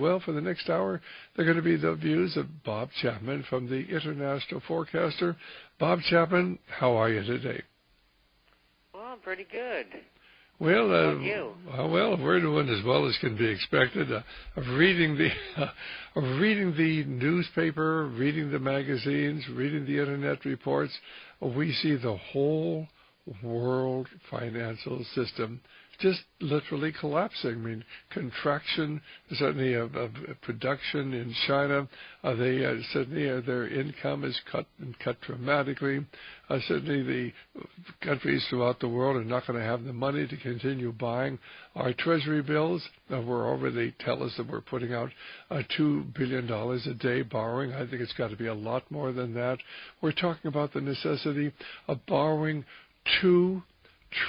well, for the next hour, they're going to be the views of Bob Chapman from the International Forecaster. Bob Chapman, how are you today? Well, I'm pretty good. Well, How about you? Well, we're doing as well as can be expected. Of reading the, of reading the newspaper, reading the magazines, reading the internet reports, we see the whole world financial system just literally collapsing. I mean, contraction certainly of production in China. Certainly their income is cut dramatically. Certainly the countries throughout the world are not going to have the money to continue buying our treasury bills. We're already tell us that we're putting out $2 billion a day borrowing. I think it's got to be a lot more than that. We're talking about the necessity of borrowing $2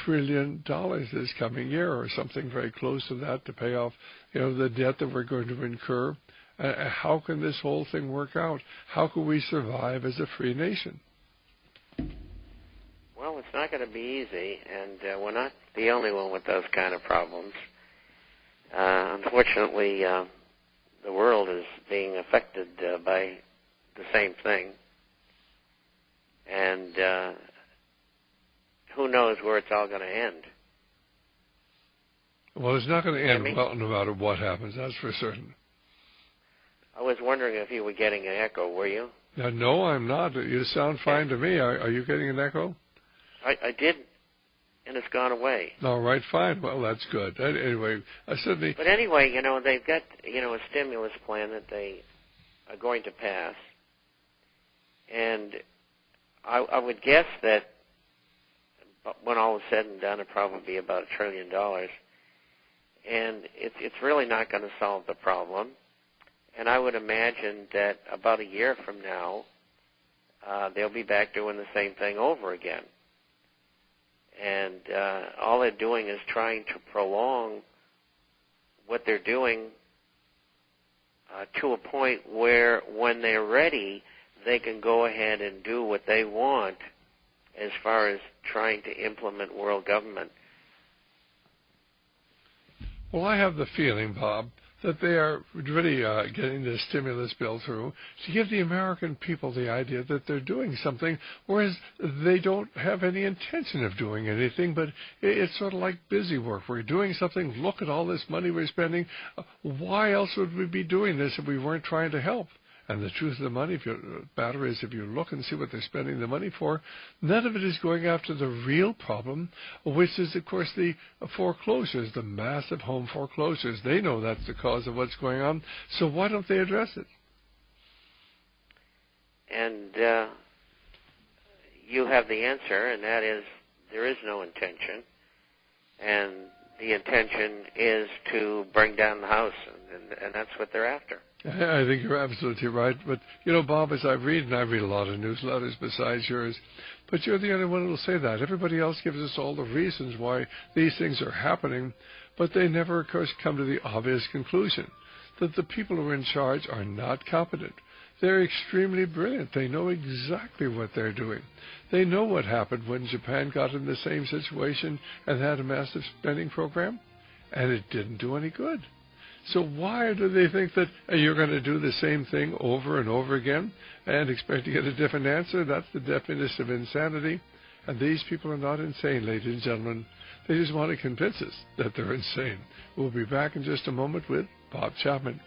trillion this coming year, or something very close to that, to pay off, the debt that we're going to incur. How can this whole thing work out? How can we survive as a free nation? Well, it's not going to be easy, and we're not the only one with those kind of problems. Unfortunately, the world is being affected by the same thing, and who knows where it's all going to end. Well, it's not going to end well, no matter what happens, that's for certain. I was wondering if you were getting an echo, were you? No, I'm not. You sound fine to me. Are you getting an echo? I did, and it's gone away. All right, fine. Well, that's good. Anyway, certainly... But anyway, they've got, a stimulus plan that they are going to pass. And I would guess that when all is said and done, it'll probably be about $1 trillion. And it's really not going to solve the problem. And I would imagine that about a year from now, they'll be back doing the same thing over again. And all they're doing is trying to prolong what they're doing to a point where when they're ready, they can go ahead and do what they want as far as trying to implement world government. Well, I have the feeling, Bob, that they are really getting this stimulus bill through to give the American people the idea that they're doing something, whereas they don't have any intention of doing anything, but it's sort of like busy work. We're doing something. Look at all this money we're spending. Why else would we be doing this if we weren't trying to help? And the truth of the matter is, if you look and see what they're spending the money for, none of it is going after the real problem, which is, of course, the foreclosures, the massive home foreclosures. They know that's the cause of what's going on, so why don't they address it? And you have the answer, and that is there is no intention. And the intention is to bring down the house, and that's what they're after. I think you're absolutely right. But, Bob, as I read, and I read a lot of newsletters besides yours, but you're the only one who will say that. Everybody else gives us all the reasons why these things are happening, but they never, of course, come to the obvious conclusion that the people who are in charge are not competent. They're extremely brilliant. They know exactly what they're doing. They know what happened when Japan got in the same situation and had a massive spending program, and it didn't do any good. So why do they think that you're going to do the same thing over and over again and expect to get a different answer? That's the definition of insanity. And these people are not insane, ladies and gentlemen. They just want to convince us that they're insane. We'll be back in just a moment with Bob Chapman.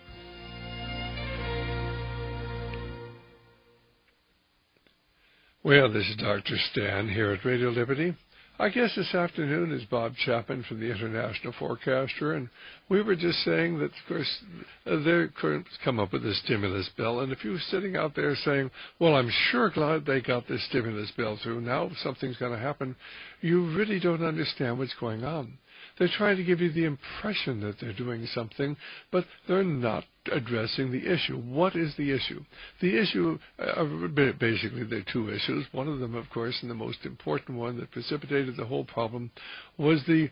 Well, this is Dr. Stan here at Radio Liberty. Our guest this afternoon is Bob Chapman from the International Forecaster, and we were just saying that, of course, they're come up with a stimulus bill, and if you're sitting out there saying, well, I'm sure glad they got this stimulus bill through, now something's going to happen, you really don't understand what's going on. They're trying to give you the impression that they're doing something, but they're not addressing the issue. What is the issue? The issue, basically, there are two issues. One of them, of course, and the most important one that precipitated the whole problem, was the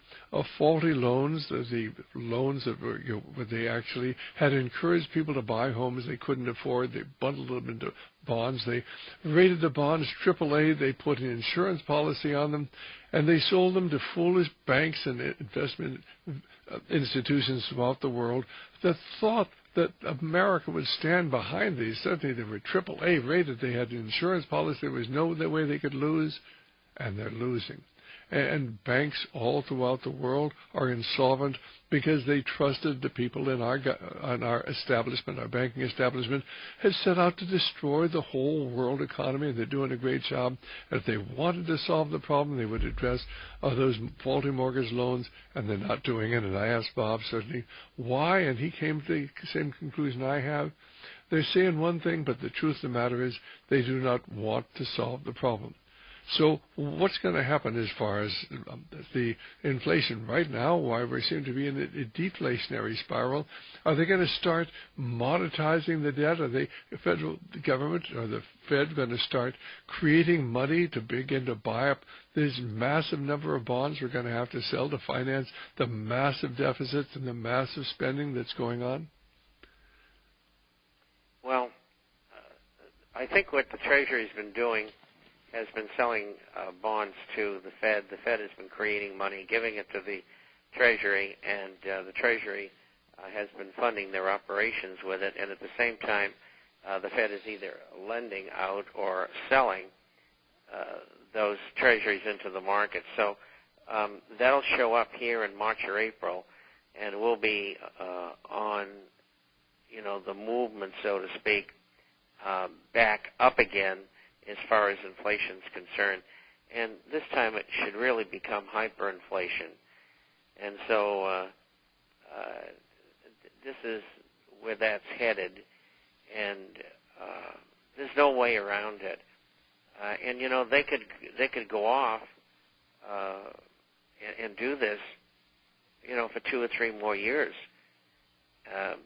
faulty loans, the loans that were, where they actually had encouraged people to buy homes they couldn't afford. They bundled them into bonds. They rated the bonds AAA. They put an insurance policy on them, and they sold them to foolish banks and investment institutions throughout the world that thought that America would stand behind these. Certainly they were AAA rated. They had an insurance policy. There was no way they could lose, and they're losing. And banks all throughout the world are insolvent because they trusted the people in our establishment, our banking establishment, had set out to destroy the whole world economy, and they're doing a great job. And if they wanted to solve the problem, they would address those faulty mortgage loans, and they're not doing it. And I asked Bob certainly why, and he came to the same conclusion I have. They're saying one thing, but the truth of the matter is they do not want to solve the problem. So what's going to happen as far as the inflation right now, why we seem to be in a deflationary spiral? Are they going to start monetizing the debt? Are the federal government or the Fed going to start creating money to begin to buy up this massive number of bonds we're going to have to sell to finance the massive deficits and the massive spending that's going on? Well, I think what the Treasury's been doing has been selling bonds to the Fed. The Fed has been creating money, giving it to the Treasury, and the Treasury has been funding their operations with it. And at the same time, the Fed is either lending out or selling those Treasuries into the market. So that'll show up here in March or April, and we'll be on, the movement, so to speak, back up again as far as inflation is concerned. And this time it should really become hyperinflation. And so this is where that's headed, and there's no way around it. And they could go off and do this, for 2 or 3 more years.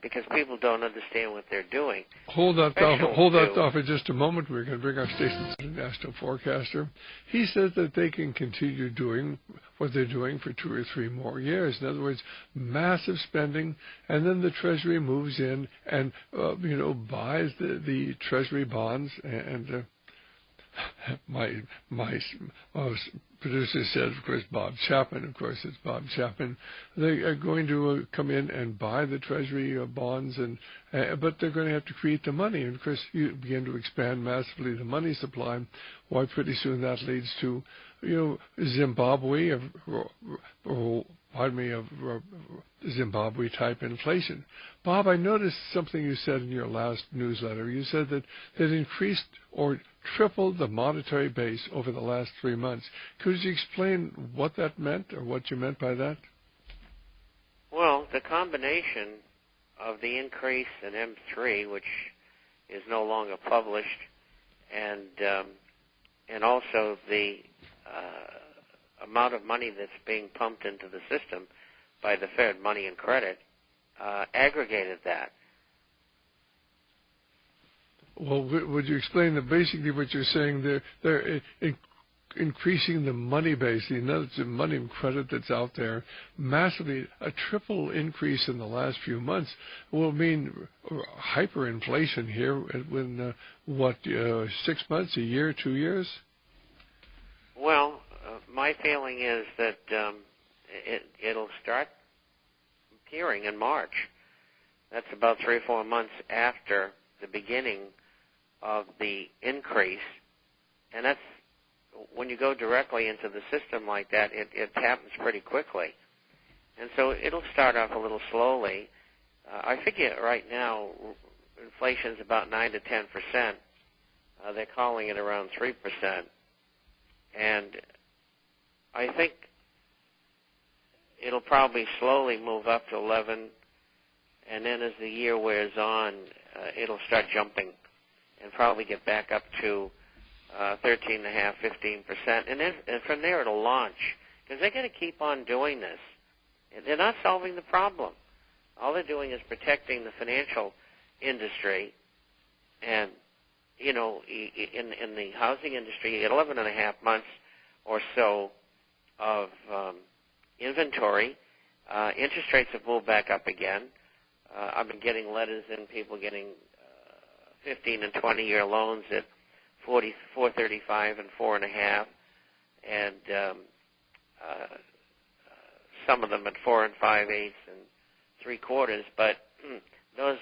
Because people don't understand what they're doing. Hold that thought for just a moment. We're going to bring our station to the national forecaster. He says that they can continue doing what they're doing for 2 or 3 more years. In other words, massive spending, and then the Treasury moves in and buys the Treasury bonds. And my producer said, of course, Bob Chapman. Of course, it's Bob Chapman. They are going to come in and buy the Treasury bonds, but they're going to have to create the money. And of course, you begin to expand massively the money supply. Why, pretty soon that leads to, Zimbabwe type inflation. Bob, I noticed something you said in your last newsletter. You said that it increased or tripled the monetary base over the last 3 months. Could you explain what that meant, or what you meant by that? Well, the combination of the increase in M3, which is no longer published, and also the amount of money that's being pumped into the system by the Fed, money and credit, aggregated that. Well, would you explain that basically what you're saying? They're increasing the money base, the money and credit that's out there massively. A triple increase in the last few months will mean hyperinflation here in 6 months, a year, 2 years? Well, my feeling is that it'll start appearing in March. That's about 3 or 4 months after the beginning of the increase, and that's when you go directly into the system like that, it happens pretty quickly. And so it'll start off a little slowly. I figure right now inflation is about 9 to 10%. They're calling it around 3%. And I think it'll probably slowly move up to 11, and then as the year wears on, it'll start jumping and probably get back up to 13.5%, 15%, and then from there it'll launch, because they're going to keep on doing this. They're not solving the problem. All they're doing is protecting the financial industry, and in the housing industry, you get 11.5 months or so of inventory. Interest rates have moved back up again. I've been getting letters in, people getting 15 and 20-year loans at 4.35 and 4.5, and some of them at 4 5/8 and 3/4. But those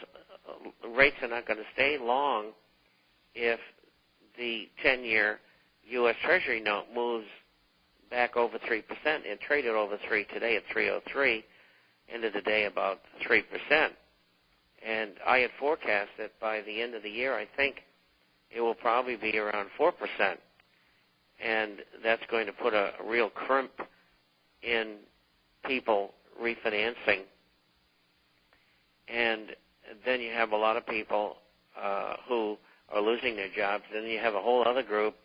rates are not going to stay long if the 10-year U.S. Treasury note moves back over 3%. It traded over 3 today at 303, end of the day about 3%. And I had forecast that by the end of the year, I think it will probably be around 4%. And that's going to put a real crimp in people refinancing. And then you have a lot of people who are losing their jobs. Then you have a whole other group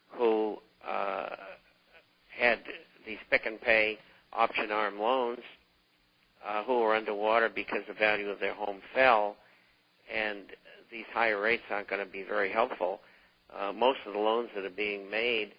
who had these pick-and-pay option arm loans who were underwater because the value of their home fell, and these higher rates aren't going to be very helpful. Most of the loans that are being made